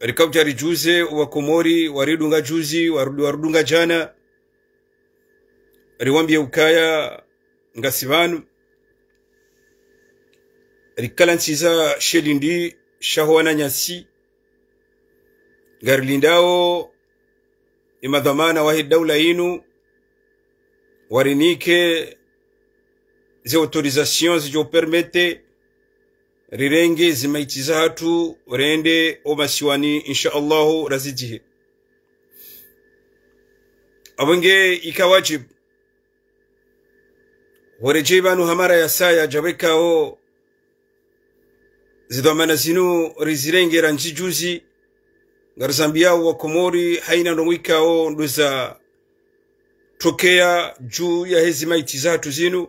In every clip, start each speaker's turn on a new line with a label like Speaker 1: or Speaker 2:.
Speaker 1: rikabjari juze wa Komori waridunga juzi warudunga jana riwambie ukaya ngasivanu rikalansiza shelindi shahwana nyasi garilindao imadhamana wahi daula inu warinike zi autorisation zijo permete rirenge zimaitiza hatu rende omasiwani insha Allahu razijihe abonge ikawajib warejebanu hamara ya saya jabekao zidhamana zinu rizirenge ranjijuzi ngarzambia wa Komori haina ndongwikao nduza tokea juu ya hezi maitiza hatu zinu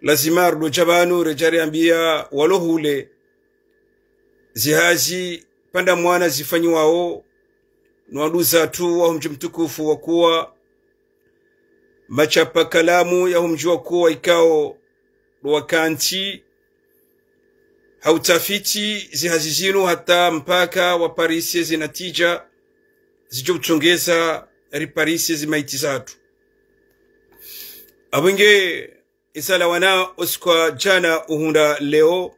Speaker 1: lazima rudo jabanu rejari ambia walohule zihazi panda mwana zifanyi wao nuaduza tu wa humji mtukufu wakuwa machapa kalamu ya humji wakuwa ikao wakanti hautafiti zihazi zinu hata mpaka wa Parisi zinatija zijo kuchongeza riparisi zimaitiza hatu abunge isala wana oskwa jana uhunda leo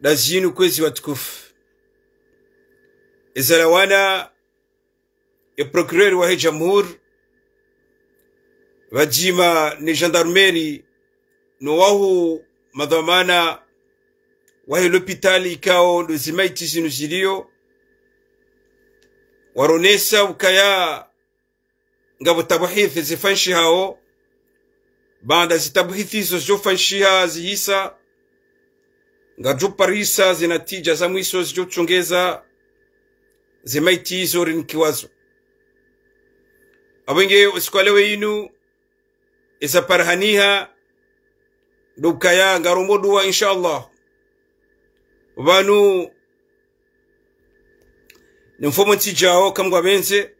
Speaker 1: dazinu kwezi watukufu isala wana ya procureur wa jamhur wajima ni gendarmerie no wahu madhamana wahi l'hôpital ikao ndo zimaiti zinu zilio waronesa ukaya ngabo tabuhithi zifanshi hao banda zitabuhithi zo fanshiha zihisa ngajo Parisa zinatija za mwiso zijo chongeza zimaiti hizo rinkiwazo abenge usikwalewe inu isa parhaniha dukaya ngaromoduwa insha Allah vanu nimfomo ntijao kamgwa benze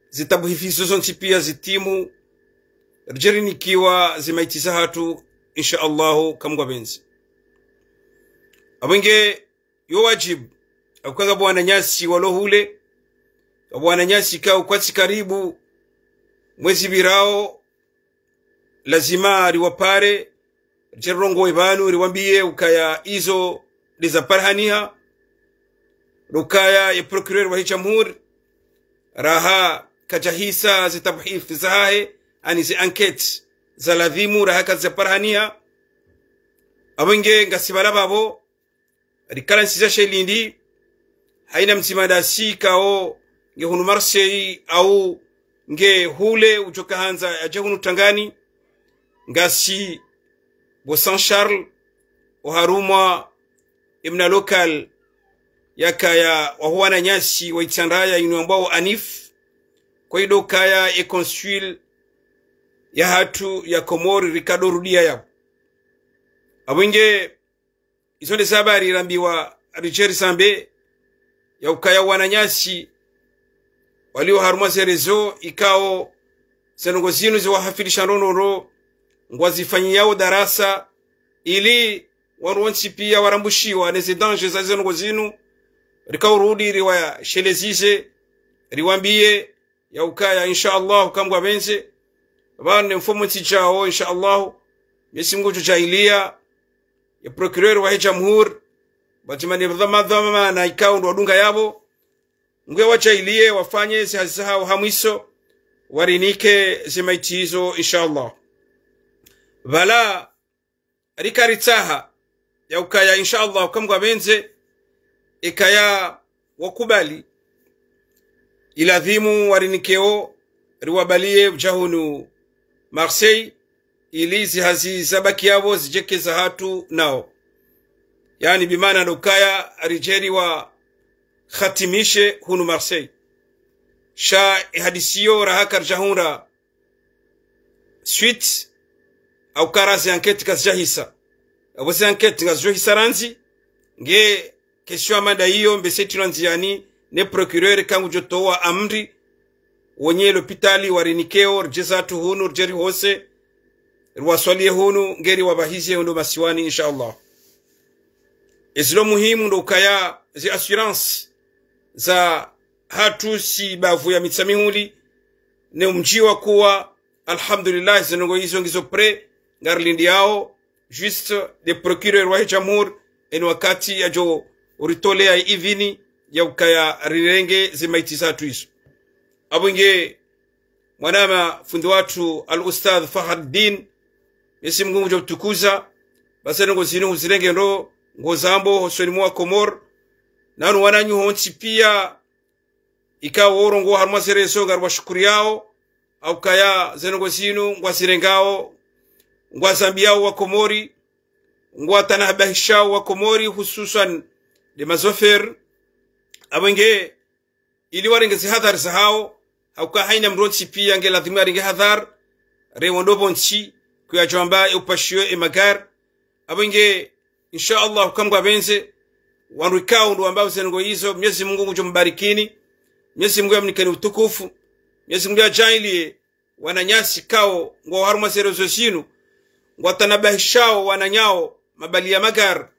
Speaker 1: zitabuhifizo zonti pia zitimu rjerinikiwa zimaitiza hatu insha Allah kamgwa benze abenge yo wajibu akukanga bwana nyasi walohule bwana nyasi kao kwati karibu mwezi birao lazima riwapare rjerongo ibanu riwambie ukaya izo liza parhaniha rukaya ya procureur wa jamhur raha kajahisa zitabhif zahe ani zi enquête za ladhimu raha kaza parhaniha abenge ngasibala babo rikalansiza shelindi haina mtimadasi kao nge hunu Marseille au nge hule ujoka hanza aje hunu Tangani ngasi bo Saint Charles oharumwa imna local yakaya wahuana nyasi waitandaya inu ambao anif kwa hido kaya e consul ya hatu ya Komori Ricardo Rudia ya abwenge isonde sabari rambiwa Richard Sambe ya ukaya wananyasi walio haruma zerezo ikao senongozinu ziwa hafilisha nonoro ngwazifanyi yao darasa ili waruwansi pia warambushiwa neze danje za zenongozinu rikao rudi riwa shelezize riwambie ya ukaya insha Allah kamgwa benze bane mfumo ntijao insha Allah mesi mgujo jailia ya procureur wa jamhur batimani dhama na ikao ndo wadunga yabo ngwe wachailie wafanye zihazisahau hamwiso warinike zimaitizo insha Allah vala rikaritaha ya ukaya insha Allah kamgwa benze ikaya wakubali iladhimu warinikeo riwabalie ujahunu Marseille ili zihazi zabaki yabo zijekeza hatu nao yani bimana nukaya rijeri wa khatimishe hunu Marseille sha hadisiyo rahakar jahunra suite au karazi enquête kasjahisa abozi enquête ngazjohisa ranzi nge kesho amanda hiyo mbeseti ranziani ne procureur kangu jotowa amri wonye l'hôpital warinikeo rjezatu hunu rjeri hose rwaswalie hunu ngeri wabahizie hunu masiwani insha Allah ezilo muhimu ndo ukaya zi assurance za hatu si bavu ya mitsamihuli ne umjiwa kuwa alhamdulillah zinongo hizo ngizo pre ngarlindi yao juste de procureur wa jamhur en wakati ya jo uritole ya ivini ya ukaya rirenge zimaiti zatu hizo abunge mwanama fundi watu al-ustadh Fakhruddin yesi mgungu jo tukuza basengo zinu uzirenge ndo ngozambo hosoni mwa Komor nanu wananyu honchi pia ikawo orongo harma sereso garwa shukuri yao au kaya zengo zinu ngwasirengao ngwazambiao wa Komori ngwatanahabahishao wa Komori hususan de mazofer abenge ili warenge zihadhar zahao au ka haina mronchi pia nge lazima ringe hadhar rewondo bonchi kuya jamba upashio emagar abenge insha Allah kamgwa benze wanrikao ndo ambao zengo hizo Mwenyezi Mungu mjombarikini Mwenyezi Mungu amnikani utukufu Mwenyezi Mungu ajailie wananyasi kao ngo haruma serezo sinu ngwatanabahishao wananyao mabali ya magar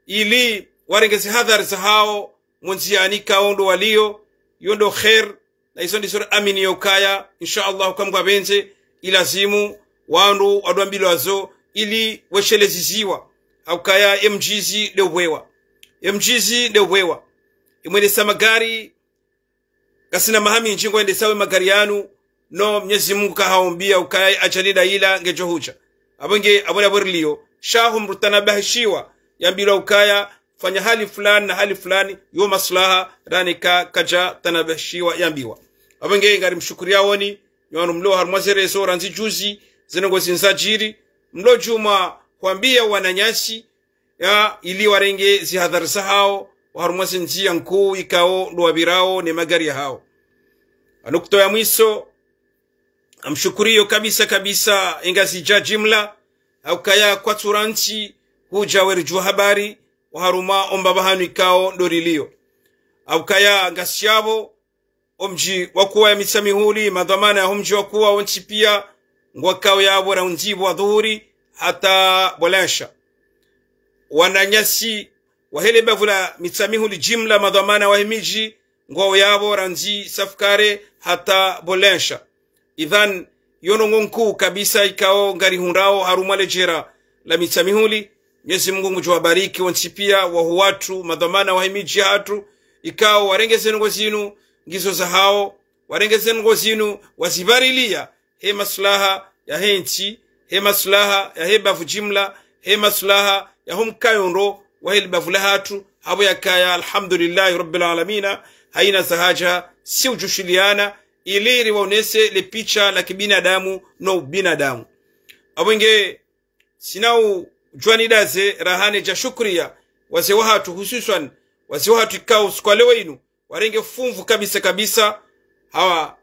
Speaker 1: ili warengezi hadhar za hao munziani kao ndo walio yondo khair na hizo ndizo amini yokaya insha Allah kamgwa benze ilazimu wandu adwambilo azo ili wesheleziziwa au kaya MGZ de wewa imwende samagari kasina mahami njingo ende sawe magari yanu no Mwenyezi Mungu kahaombia ukaya ajalida ila ngejohuja abonge abona borlio shahum rutanabahishiwa yambilo ukaya fanya hali fulani na hali fulani yo maslaha rani kaja tanabashiwa yambiwa abonge ngari mshukuria woni yonu mlo harmazere so ranzi juzi zinongo zinzajiri mlo juma kwambia wananyasi ya ili warenge zihadhar sahao harumasi njia nkuu ikao ndo wabirao ne magari hao anukto ya mwiso amshukurio kabisa ingazi jimla au kaya kwa turanchi huja werju habari waharuma omba bahanu ikao dorilio au kaya ngasiabo omji wakuwa ya mitsamihuli madhamana ya omji wakuwa onchi pia ngwakao ya wara unjibu wa dhuhuri hata bolasha wananyasi wahele bavula mitsamihuli jimla madhamana wa himiji ngwao yabo ranzi safkare hata bolasha idhan yono ngonku kabisa ikao ngari hunrao harumale jera la mitsamihuli Mwenyezi Mungu mjuwabariki wansipia wa watu madhamana wa himiji hatu ikao warengeze ngo zinu ngizo za hao warengeze ngo zinu wasibarilia he maslaha ya henchi he maslaha ya he bavu jimla he maslaha ya hum kayonro wa he bavu lahatu habo yakaya alhamdulillah rabbil alamin haina sahaja si ujushiliana ili waonese le picha la kibinadamu no binadamu abonge sinau juani daze rahane ja shukriya wase wahatu hususan wase wahatu ikao skwale wenu warenge fumvu kabisa hawa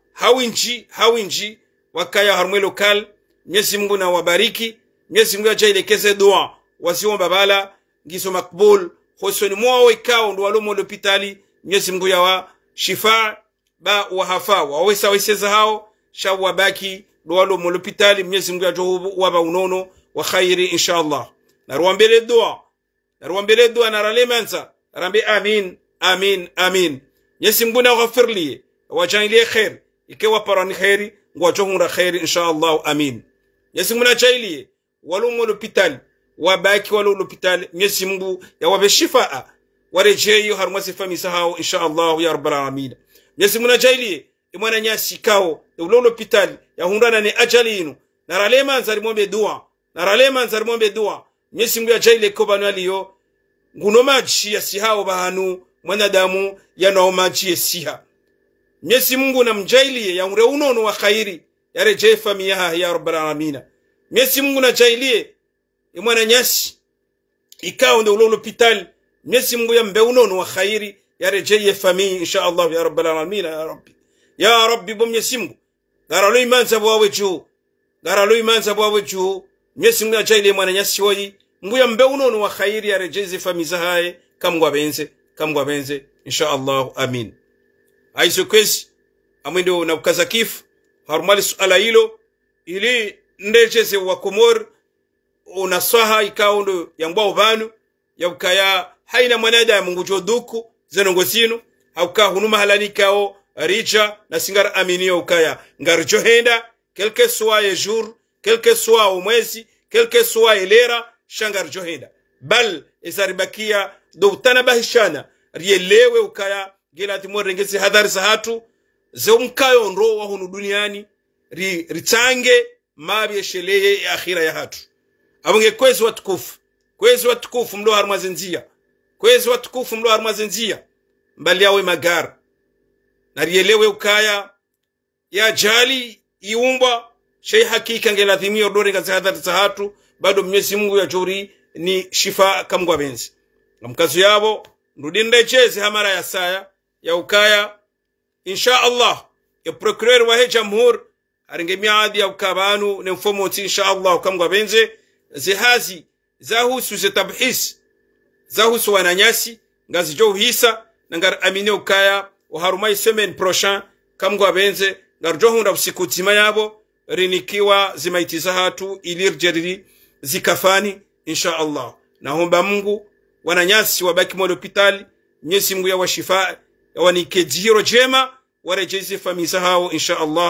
Speaker 1: hawinji wakaya harumwe lokal Mwenyezi Mungu na wabariki Mwenyezi Mungu ajailekeze dua wasiomba bala ngiso makbul hosoni mwao ikao ndo walomo hospitali Mwenyezi Mungu yawa shifa ba wahafa wawesa weseza hao shawa baki ndo walomo hospitali Mwenyezi Mungu ajohu waba unono wa khairi inshallah naruambele dua naralemanza rambi amin Mwenyezi Mungu na ghafirli wajailie khair ikewa parani khairi ngwajohura khairi inshallah amin Mwenyezi Mungu na jailie walomo hospitali wabaki walo hospitali Mwenyezi Mungu ya wabe shifaa warejeyo harumasi famisa hao inshallah ya rabbal alamin Mwenyezi Mungu na jailie imwana nyasi kao ulo hospitali ya hundana ni ajali inu naralemanza rimombe dua Mwenyezi Mungu ajaile ko banaliyo nguno maji ya sihao bahanu mwanadamu yanao maji siha Mwenyezi Mungu na mjailie ya ure unono wa khairi ya reje familia ya rabbal alamin Mwenyezi Mungu na jailie imwana nyasi ikao ndo ulo hospitali Mwenyezi Mungu ya mbe unono wa khairi ya reje familia inshallah ya rabbal alamin ya rabbi bo Mwenyezi Mungu garalo imanza bwawe juu Mwenyezi Mungu ajaile mwana nyasi hoyi Mungu ya mbe unono wa khairi ya rejeze famiza hae kamgwa benze inshallah amin aiso kwezi amwendo na ukazakifu harumali suala hilo ili ndejeze wa Komor unasaha ikao ndo yangwa ubanu ya ukaya haina mwanadamu ngujoduku zenongo zinu hauka hunuma halanikao richa na singar aminio ukaya ngarjo henda quelque soit ye jour quelque soit mwezi quelque soit lera shangar johenda bal isaribakia do tanabahishana rielewe ukaya gila timorengezi hadhari za hatu zomkayo ndo wa hunu duniani ritange mabi sheleye ya akhira ya hatu abunge kwezi watukufu mlo harmazenzia kwezi watukufu mlo harmazenzia mbali yawe magara na rielewe ukaya ya jali iumba shay hakika ngelazimio dore ngazi hadhari za hatu bado Mwenyezi Mungu ya juri ni shifa kamgwa benzi mkazu yabo ndudindecheze hamara ya saya ya ukaya insha Allah ya procureur wa jamhur aringemia ya ukabanu ne mfomoti insha Allah kamgwa benze zihazi zahusu zitabhis zahusu wananyasi ngazi jo hisa nangar amine ukaya uharumai semaine prochain kamgwa benze ngarjo hunda usiku tima yabo rinikiwa zimaitiza hatu ilirjeriri zikafani insha Allah naomba Mungu wananyasi wabaki mwa hospitali Mwenyezi Mungu ya washifa ya wanikejiro jema warejezi famisa hao insha Allah